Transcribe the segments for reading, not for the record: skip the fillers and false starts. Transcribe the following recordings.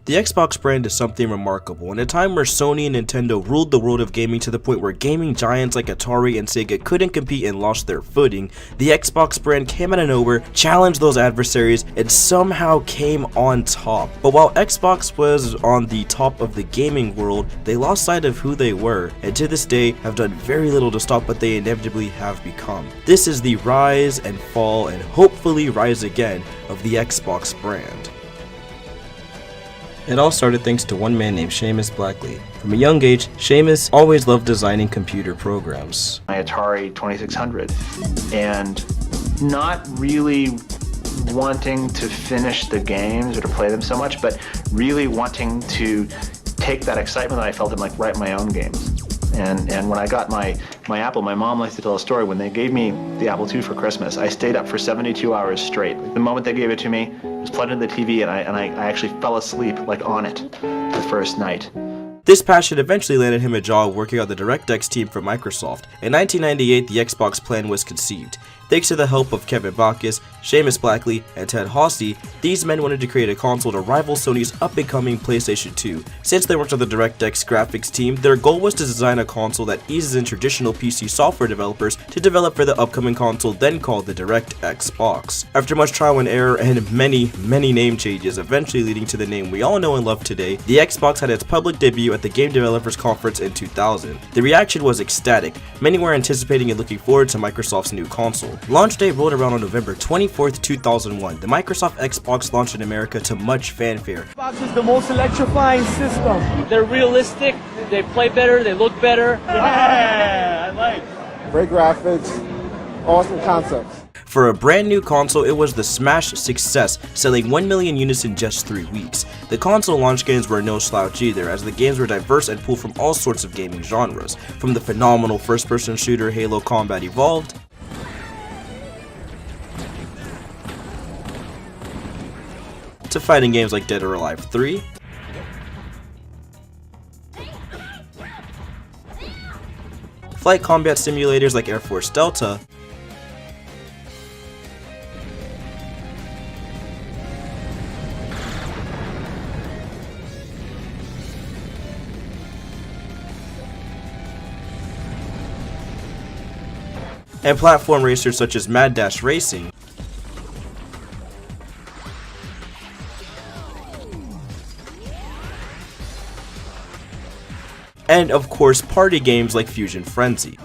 The Xbox brand is something remarkable. In a time where Sony and Nintendo ruled the world of gaming to the point where gaming giants like Atari and Sega couldn't compete and lost their footing, the Xbox brand came out of nowhere, challenged those adversaries, and somehow came on top. But while Xbox was on the top of the gaming world, they lost sight of who they were, and to this day have done very little to stop what they inevitably have become. This is the rise and fall and hopefully rise again of the Xbox brand. It all started thanks to one man named Seamus Blackley. From a young age, Seamus always loved designing computer programs. My Atari 2600, and not really wanting to finish the games or to play them so much, but really wanting to take that excitement that I felt and like write my own games. And when I got my Apple, my mom likes to tell a story. When they gave me the Apple II for Christmas, I stayed up for 72 hours straight. The moment they gave it to me, it was plugged into the TV, and I actually fell asleep like on it the first night. This passion eventually landed him a job working on the DirectX team for Microsoft. In 1998, the Xbox plan was conceived. Thanks to the help of Kevin Backus, Seamus Blackley, and Ted Hosty, these men wanted to create a console to rival Sony's up-and-coming PlayStation 2. Since they worked on the DirectX graphics team, their goal was to design a console that eases in traditional PC software developers to develop for the upcoming console then called the DirectX box. After much trial and error and many name changes, eventually leading to the name we all know and love today, the Xbox had its public debut at the Game Developers Conference in 2000. The reaction was ecstatic. Many were anticipating and looking forward to Microsoft's new console. Launch day rolled around on November 24th, 2001. The Microsoft Xbox launched in America to much fanfare. Xbox is the most electrifying system. They're realistic, they play better, they look better. Yeah, I like. Great graphics, awesome concepts. For a brand new console, it was the smash success, selling 1 million units in just 3 weeks. The console launch games were no slouch either, as the games were diverse and pulled from all sorts of gaming genres, from the phenomenal first-person shooter Halo Combat Evolved, to fighting games like Dead or Alive 3, flight combat simulators like Air Force Delta, and platform racers such as Mad Dash Racing, and of course party games like Fusion Frenzy.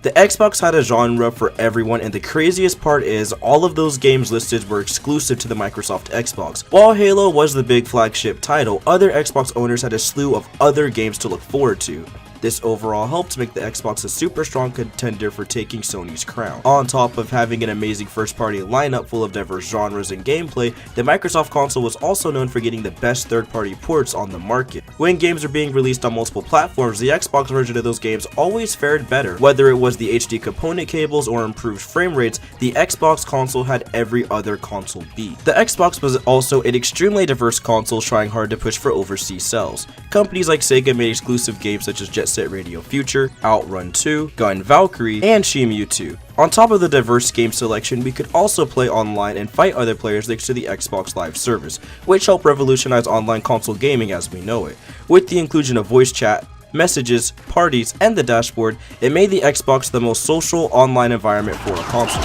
The Xbox had a genre for everyone, and the craziest part is all of those games listed were exclusive to the Microsoft Xbox. While Halo was the big flagship title, other Xbox owners had a slew of other games to look forward to. This overall helped make the Xbox a super strong contender for taking Sony's crown. On top of having an amazing first-party lineup full of diverse genres and gameplay, the Microsoft console was also known for getting the best third-party ports on the market. When games are being released on multiple platforms, the Xbox version of those games always fared better. Whether it was the HD component cables or improved frame rates, the Xbox console had every other console beat. The Xbox was also an extremely diverse console, trying hard to push for overseas sales. Companies like Sega made exclusive games such as Jet Set Radio Future, Outrun 2, Gun Valkyrie, and Shenmue 2. On top of the diverse game selection, we could also play online and fight other players thanks to the Xbox Live service, which helped revolutionize online console gaming as we know it. With the inclusion of voice chat, messages, parties, and the dashboard, it made the Xbox the most social online environment for a console.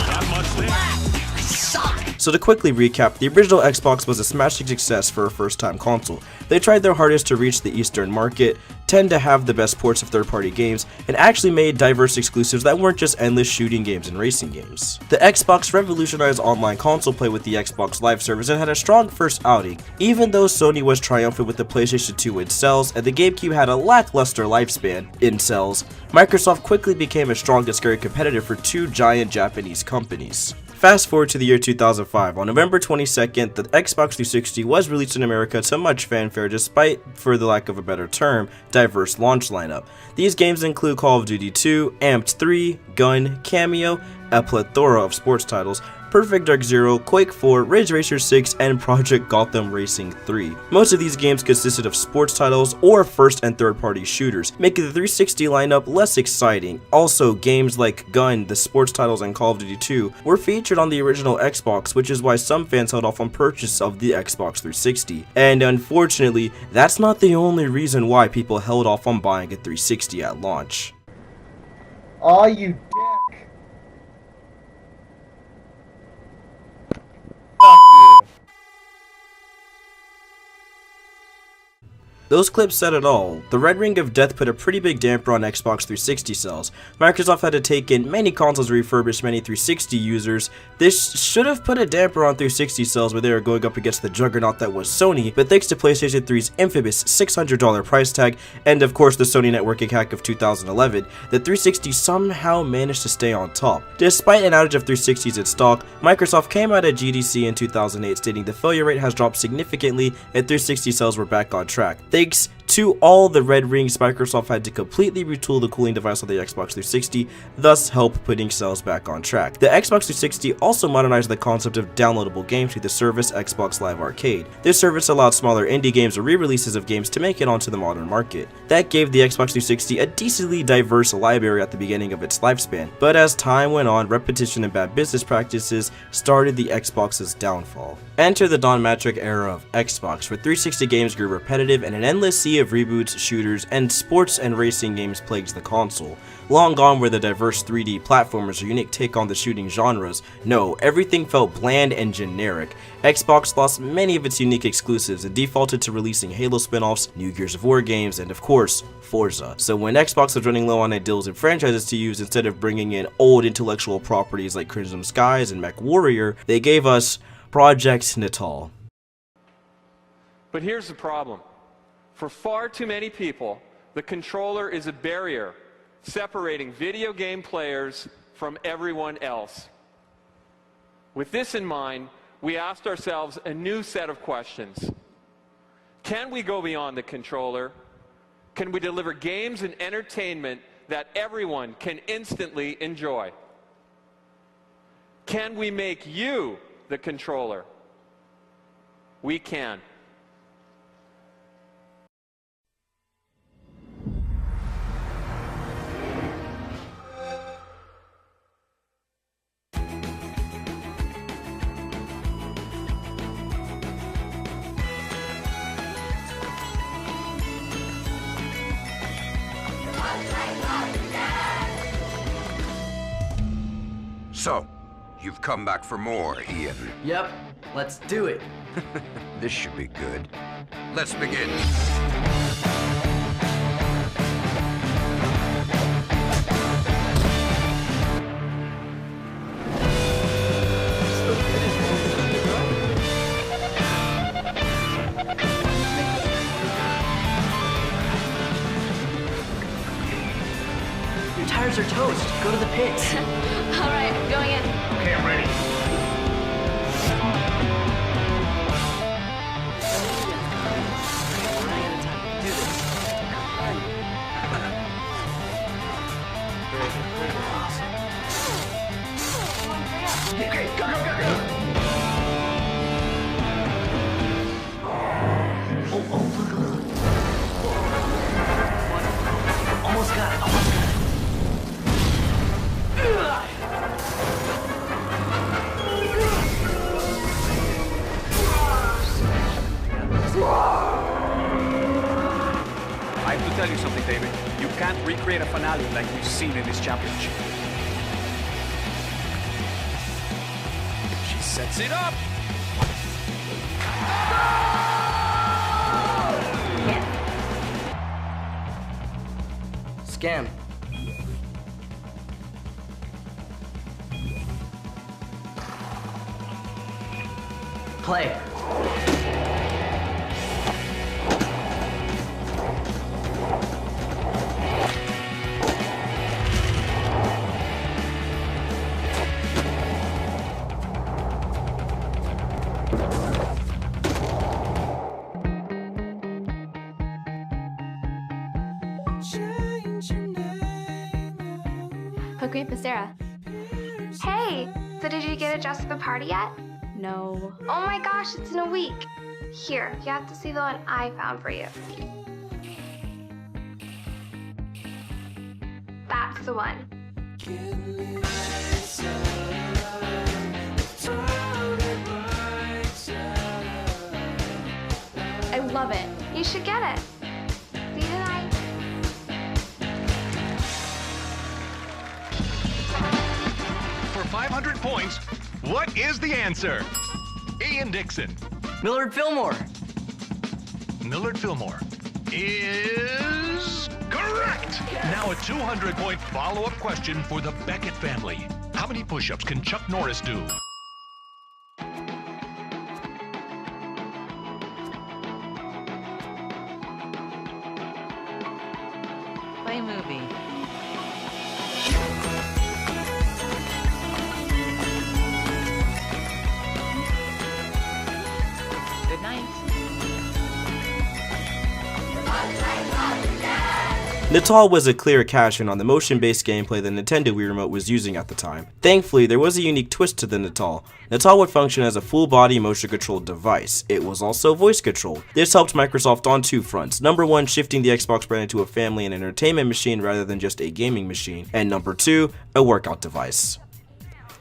So to quickly recap, the original Xbox was a smashing success for a first-time console. They tried their hardest to reach the Eastern market, tend to have the best ports of third-party games, and actually made diverse exclusives that weren't just endless shooting games and racing games. The Xbox revolutionized online console play with the Xbox Live service and had a strong first outing. Even though Sony was triumphant with the PlayStation 2 in sales and the GameCube had a lackluster lifespan in sales, Microsoft quickly became a strong and scary competitor for two giant Japanese companies. Fast forward to the year 2005. On November 22nd, the Xbox 360 was released in America to much fanfare despite, for the lack of a better term, diverse launch lineup. These games include Call of Duty 2, Amped 3, Gun, Cameo, a plethora of sports titles: Perfect Dark Zero, Quake 4, Ridge Racer 6, and Project Gotham Racing 3. Most of these games consisted of sports titles or first and third party shooters, making the 360 lineup less exciting. Also, games like Gun, the sports titles, and Call of Duty 2 were featured on the original Xbox, which is why some fans held off on purchase of the Xbox 360. And unfortunately, that's not the only reason why people held off on buying a 360 at launch. Aw, you dick. Fuck you. Those clips said it all. The Red Ring of Death put a pretty big damper on Xbox 360 sales. Microsoft had to take in many consoles to refurbish many 360 users. This should have put a damper on 360 sales where they were going up against the juggernaut that was Sony, but thanks to PlayStation 3's infamous $600 price tag, and of course the Sony networking hack of 2011, the 360 somehow managed to stay on top. Despite an outage of 360s in stock, Microsoft came out at GDC in 2008 stating the failure rate has dropped significantly and 360 sales were back on track. Thanks to all the red rings, Microsoft had to completely retool the cooling device on the Xbox 360, thus help putting sales back on track. The Xbox 360 also modernized the concept of downloadable games through the service Xbox Live Arcade. This service allowed smaller indie games or re-releases of games to make it onto the modern market. That gave the Xbox 360 a decently diverse library at the beginning of its lifespan, but as time went on, repetition and bad business practices started the Xbox's downfall. Enter the Don Matrick era of Xbox, where 360 games grew repetitive and an endless sea of reboots, shooters, and sports and racing games plagues the console. Long gone were the diverse 3D platformers or unique take on the shooting genres. No, everything felt bland and generic. Xbox lost many of its unique exclusives and defaulted to releasing Halo spin-offs, new Gears of War games, and of course, Forza. So when Xbox was running low on ideals and franchises to use, instead of bringing in old intellectual properties like Crimson Skies and MechWarrior, they gave us Project Natal. But here's the problem. For far too many people, the controller is a barrier separating video game players from everyone else. With this in mind, we asked ourselves a new set of questions. Can we go beyond the controller? Can we deliver games and entertainment that everyone can instantly enjoy? Can we make you the controller? We can. So, you've come back for more, Ian. Yep, let's do it. This should be good. Let's begin. Your tires are toast. Go to the pits. All right, I'm going in. Okay, I'm ready. Do this. Okay, go, go, go, go. Almost got it. Almost got it. I have to tell you something, David. You can't recreate a finale like we've seen in this championship. She sets it up. Scam. Play. Queen Sarah. So did you get a dress for the party yet? No. Oh my gosh, it's in a week. Here, you have to see the one I found for you. That's the one. I love it. You should get it. See you tonight. For 500 points, what is the answer? Ian Dixon. Millard Fillmore. Millard Fillmore is correct. Now a 200-point follow-up question for the Beckett family. How many push-ups can Chuck Norris do? Play movie. Good night. Natal was a clear cash-in on the motion-based gameplay the Nintendo Wii Remote was using at the time. Thankfully, there was a unique twist to the Natal. Natal would function as a full-body motion-controlled device. It was also voice-controlled. This helped Microsoft on two fronts. Number one, shifting the Xbox brand into a family and entertainment machine rather than just a gaming machine. And number two, a workout device.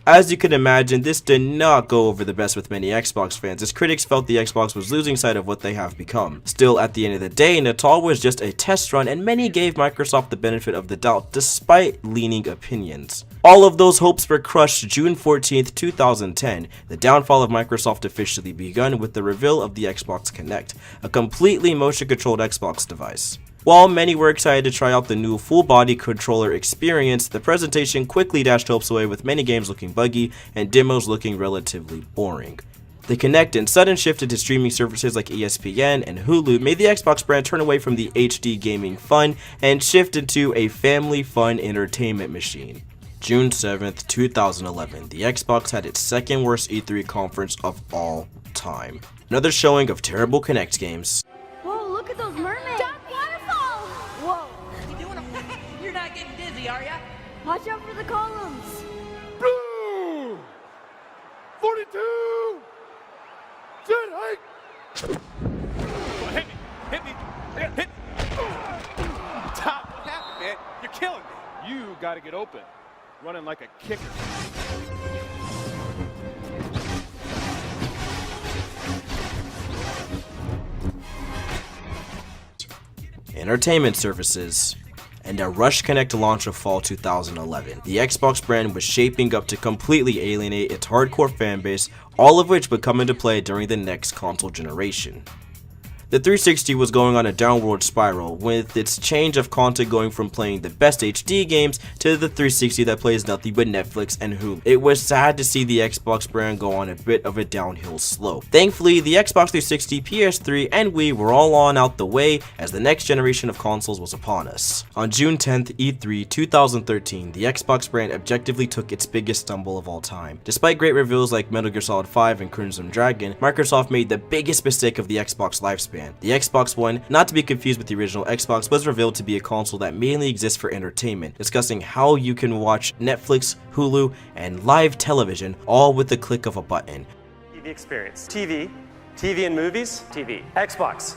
As you can imagine, this did not go over the best with many Xbox fans, as critics felt the Xbox was losing sight of what they have become. Still, at the end of the day, Natal was just a test run, and many gave Microsoft the benefit of the doubt despite leaning opinions. All of those hopes were crushed June 14th, 2010. The downfall of Microsoft officially begun with the reveal of the Xbox Kinect, a completely motion-controlled Xbox device. While many were excited to try out the new full-body controller experience, the presentation quickly dashed hopes away with many games looking buggy and demos looking relatively boring. The Kinect and sudden shift into streaming services like ESPN and Hulu made the Xbox brand turn away from the HD gaming fun and shift into a family fun entertainment machine. June 7th, 2011, the Xbox had its second worst E3 conference of all time. Another showing of terrible Kinect games. Whoa, look at those mermaids. Whoa! You doing You're not getting dizzy, are ya? Watch out for the columns. Blue! 42! Jet hike! Hit me! Hit! Top half, man. You're killing me. You gotta get open. Running like a kicker. Entertainment services, and a Rush Kinect launch of fall 2011. The Xbox brand was shaping up to completely alienate its hardcore fanbase, all of which would come into play during the next console generation. The 360 was going on a downward spiral, with its change of content going from playing the best HD games to the 360 that plays nothing but Netflix and Hulu. It was sad to see the Xbox brand go on a bit of a downhill slope. Thankfully, the Xbox 360, PS3, and Wii were all on out the way as the next generation of consoles was upon us. On June 10th, E3 2013, the Xbox brand objectively took its biggest stumble of all time. Despite great reveals like Metal Gear Solid 5 and Crimson Dragon, Microsoft made the biggest mistake of the Xbox lifespan. The Xbox One, not to be confused with the original Xbox, was revealed to be a console that mainly exists for entertainment, discussing how you can watch Netflix, Hulu, and live television all with the click of a button. TV experience. TV and movies, TV. Xbox,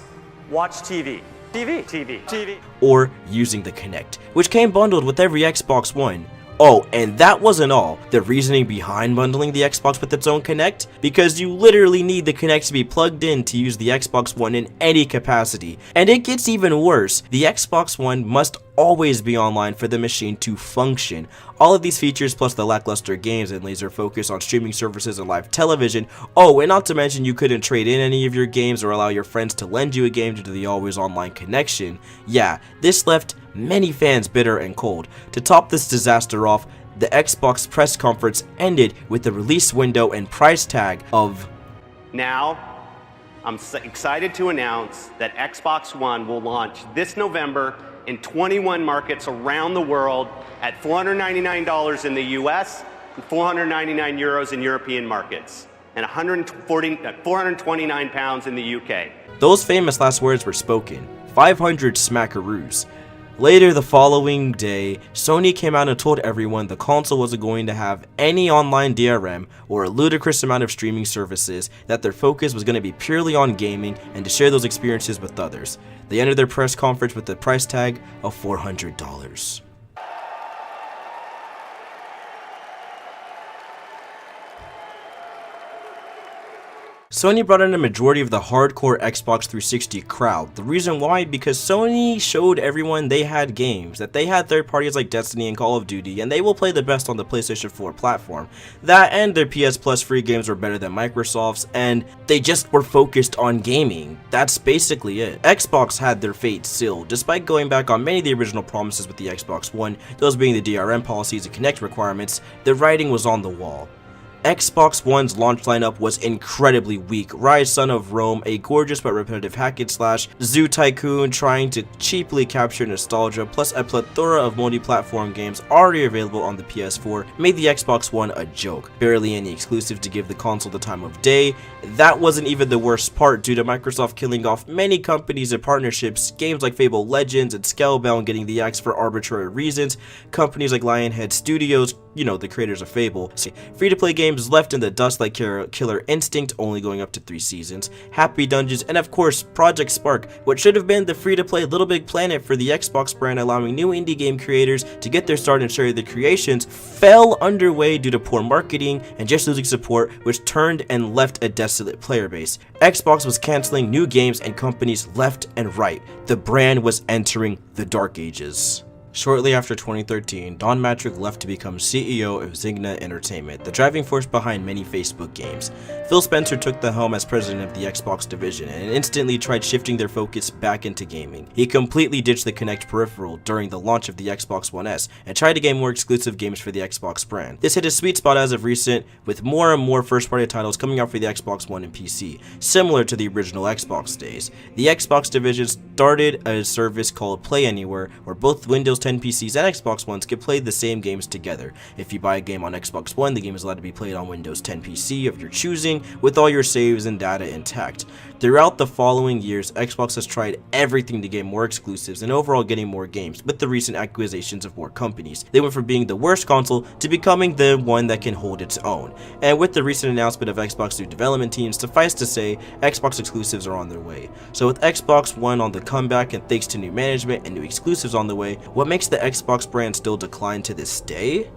watch TV. TV. Or using the Kinect, which came bundled with every Xbox One. Oh, and that wasn't all. The reasoning behind bundling the Xbox with its own Kinect? Because you literally need the Kinect to be plugged in to use the Xbox One in any capacity. And it gets even worse. The Xbox One must always be online for the machine to function. All of these features, plus the lackluster games and laser focus on streaming services and live television. Oh, and not to mention you couldn't trade in any of your games or allow your friends to lend you a game due to the always online connection. Yeah, this left many fans bitter and cold. To top this disaster off, the Xbox press conference ended with the release window and price tag of... Now, I'm excited to announce that Xbox One will launch this November in 21 markets around the world at $499 in the US and 499 euros in European markets and 429 pounds in the UK. Those famous last words were spoken. 500 smackaroos. Later the following day, Sony came out and told everyone the console wasn't going to have any online DRM or a ludicrous amount of streaming services, that their focus was going to be purely on gaming and to share those experiences with others. They ended their press conference with a price tag of $400. Sony brought in a majority of the hardcore Xbox 360 crowd. The reason why? Because Sony showed everyone they had games, that they had third parties like Destiny and Call of Duty, and they will play the best on the PlayStation 4 platform. That and their PS Plus free games were better than Microsoft's, and they just were focused on gaming. That's basically it. Xbox had their fate sealed, despite going back on many of the original promises with the Xbox One, those being the DRM policies and Kinect requirements. The writing was on the wall. Xbox One's launch lineup was incredibly weak. Rise Son of Rome, a gorgeous but repetitive hack and slash, Zoo Tycoon trying to cheaply capture nostalgia, plus a plethora of multi-platform games already available on the PS4 made the Xbox One a joke. Barely any exclusives to give the console the time of day. That wasn't even the worst part, due to Microsoft killing off many companies and partnerships, games like Fable Legends and Scalebound getting the axe for arbitrary reasons, companies like Lionhead Studios, you know, the creators of Fable, free-to-play games left in the dust like Killer Instinct, only going up to 3 seasons, Happy Dungeons, and of course Project Spark, what should have been the free-to-play Little Big Planet for the Xbox brand, allowing new indie game creators to get their start and share their creations, fell underway due to poor marketing and just losing support, which turned and left a desolate player base. Xbox was canceling new games and companies left and right. The brand was entering the dark ages. Shortly after 2013, Don Mattrick left to become CEO of Zynga Entertainment, the driving force behind many Facebook games. Phil Spencer took the helm as president of the Xbox division and instantly tried shifting their focus back into gaming. He completely ditched the Kinect peripheral during the launch of the Xbox One S and tried to get more exclusive games for the Xbox brand. This hit a sweet spot as of recent, with more and more first-party titles coming out for the Xbox One and PC, similar to the original Xbox days. The Xbox division started a service called Play Anywhere, where both Windows 10 PCs and Xbox Ones could play the same games together. If you buy a game on Xbox One, the game is allowed to be played on Windows 10 PC of your choosing, with all your saves and data intact. Throughout the following years, Xbox has tried everything to get more exclusives and overall getting more games. With the recent acquisitions of more companies, they went from being the worst console to becoming the one that can hold its own. And with the recent announcement of Xbox new development teams, suffice to say, Xbox exclusives are on their way. So with Xbox One on the comeback and thanks to new management and new exclusives on the way, what makes the Xbox brand still decline to this day?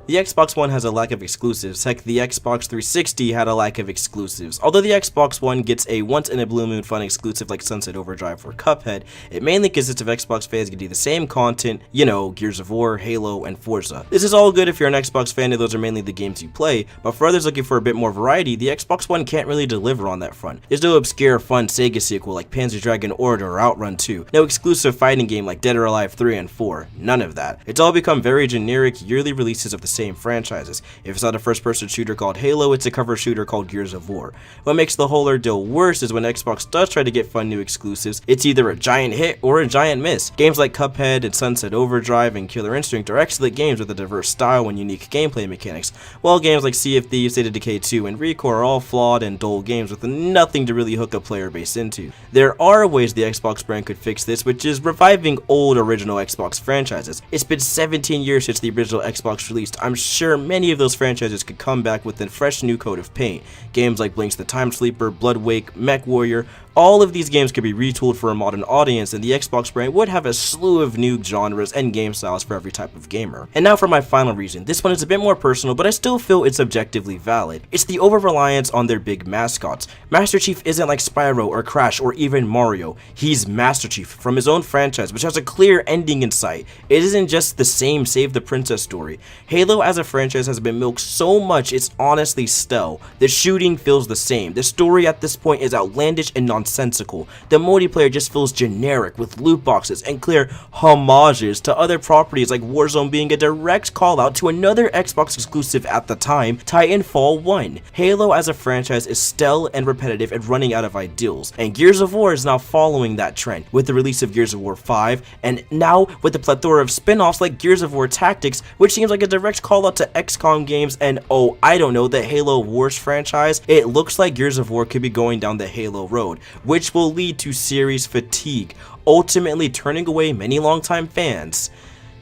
The Xbox One has a lack of exclusives. Heck, the Xbox 360 had a lack of exclusives. Although the Xbox One gets a once-in-a-blue-moon fun exclusive like Sunset Overdrive or Cuphead, it mainly consists of Xbox fans getting the same content, you know, Gears of War, Halo, and Forza. This is all good if you're an Xbox fan and those are mainly the games you play, but for others looking for a bit more variety, the Xbox One can't really deliver on that front. There's no obscure, fun Sega sequel like Panzer Dragoon Order or Outrun 2, no exclusive fighting game like Dead or Alive 3 and 4, none of that. It's all become very generic, yearly releases of the same franchises. If it's not a first-person shooter called Halo, it's a cover shooter called Gears of War. What makes the whole ordeal worse is when Xbox does try to get fun new exclusives, it's either a giant hit or a giant miss. Games like Cuphead and Sunset Overdrive and Killer Instinct are excellent games with a diverse style and unique gameplay mechanics, while games like Sea of Thieves, State of Decay 2, and Recore are all flawed and dull games with nothing to really hook a player base into. There are ways the Xbox brand could fix this, which is reviving old original Xbox franchises. It's been 17 years since the original Xbox released. I'm sure many of those franchises could come back with a fresh new coat of paint. Games like Blinx the Time Sleeper, Bloodwake, Mech Warrior, all of these games could be retooled for a modern audience, and the Xbox brand would have a slew of new genres and game styles for every type of gamer. And now for my final reason. This one is a bit more personal, but I still feel it's objectively valid. It's the over-reliance on their big mascots. Master Chief isn't like Spyro or Crash or even Mario. He's Master Chief from his own franchise, which has a clear ending in sight. It isn't just the same Save the Princess story. Halo as a franchise has been milked so much it's honestly stale. The shooting feels the same. The story at this point is outlandish and nonsensical. nonsensical. The multiplayer just feels generic with loot boxes and clear homages to other properties like Warzone being a direct call out to another Xbox exclusive at the time, Titanfall 1. Halo as a franchise is stale and repetitive and running out of ideals, and Gears of War is now following that trend with the release of Gears of War 5, and now with the plethora of spin-offs like Gears of War Tactics, which seems like a direct call out to XCOM games, and oh, I don't know, the Halo Wars franchise. It looks like Gears of War could be going down the Halo road, which will lead to series fatigue, ultimately turning away many longtime fans.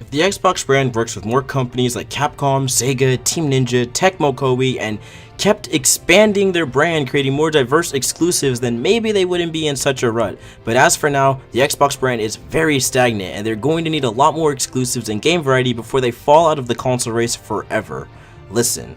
If the Xbox brand works with more companies like Capcom, Sega, Team Ninja, Tecmo Koei, and kept expanding their brand, creating more diverse exclusives, then maybe they wouldn't be in such a rut. But as for now, the Xbox brand is very stagnant, and they're going to need a lot more exclusives and game variety before they fall out of the console race forever. Listen,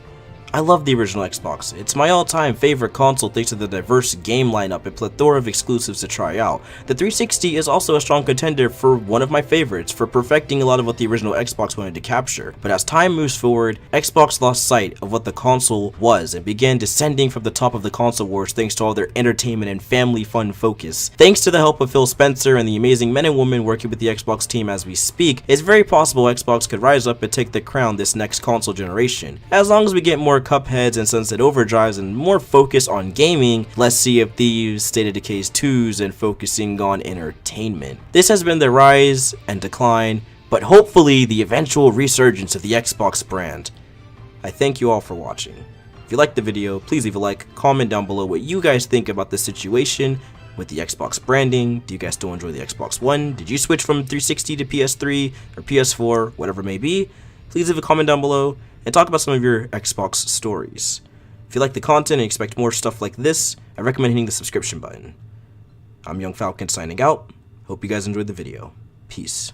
I love the original Xbox. It's my all-time favorite console thanks to the diverse game lineup and plethora of exclusives to try out. The 360 is also a strong contender for one of my favorites for perfecting a lot of what the original Xbox wanted to capture. But as time moves forward, Xbox lost sight of what the console was and began descending from the top of the console wars thanks to all their entertainment and family fun focus. Thanks to the help of Phil Spencer and the amazing men and women working with the Xbox team as we speak, it's very possible Xbox could rise up and take the crown this next console generation. As long as we get more Cupheads and Sunset Overdrives and more focus on gaming, less Sea of Thieves, State of Decays 2s, and focusing on entertainment. This has been the rise and decline, but hopefully the eventual resurgence of the Xbox brand. I thank you all for watching. If you liked the video, please leave a like, comment down below what you guys think about the situation with the Xbox branding. Do you guys still enjoy the Xbox One? Did you switch from 360 to PS3 or PS4, whatever it may be? Please leave a comment down below and talk about some of your Xbox stories. If you like the content and expect more stuff like this, I recommend hitting the subscription button. I'm Young Falcon signing out. Hope you guys enjoyed the video. Peace.